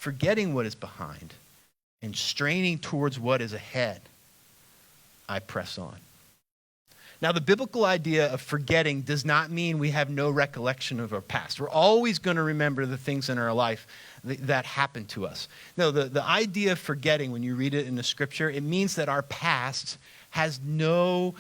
forgetting what is behind and straining towards what is ahead, I press on. Now, the biblical idea of forgetting does not mean we have no recollection of our past. We're always going to remember the things in our life that happened to us. No, the idea of forgetting, when you read it in the scripture, it means that our past has no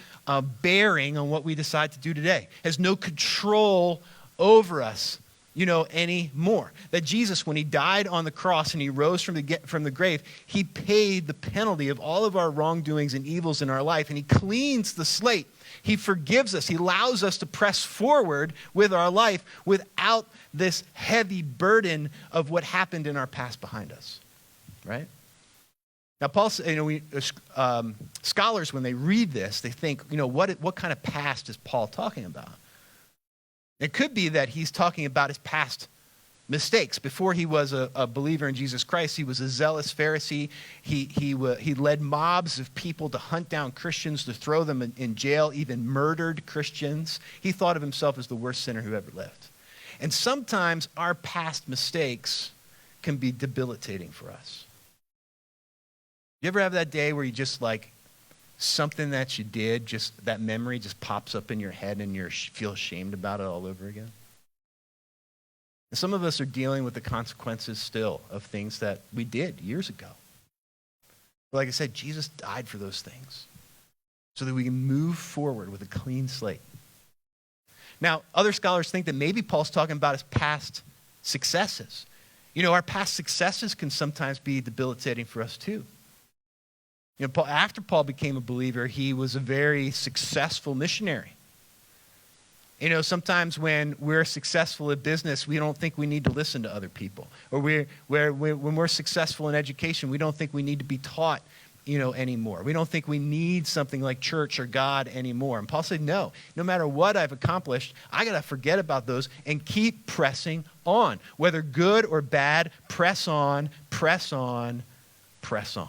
bearing on what we decide to do today, has no control over us, anymore. That Jesus, when he died on the cross and he rose from the grave, he paid the penalty of all of our wrongdoings and evils in our life, and he cleans the slate. He forgives us. He allows us to press forward with our life without this heavy burden of what happened in our past behind us, right? Now, Paul, scholars, when they read this, they think, what kind of past is Paul talking about? It could be that he's talking about his past mistakes. Before he was a believer in Jesus Christ, he was a zealous Pharisee. He led mobs of people to hunt down Christians, to throw them in jail, even murdered Christians. He thought of himself as the worst sinner who ever lived. And sometimes our past mistakes can be debilitating for us. You ever have that day where you just something that you did, just that memory just pops up in your head and you feel ashamed about it all over again? And some of us are dealing with the consequences still of things that we did years ago. But like I said, Jesus died for those things so that we can move forward with a clean slate. Now, other scholars think that maybe Paul's talking about his past successes. Our past successes can sometimes be debilitating for us too. After Paul became a believer, he was a very successful missionary. Sometimes when we're successful at business, we don't think we need to listen to other people. Or when we're successful in education, we don't think we need to be taught, anymore. We don't think we need something like church or God anymore. And Paul said, no matter what I've accomplished, I got to forget about those and keep pressing on. Whether good or bad, press on, press on, press on.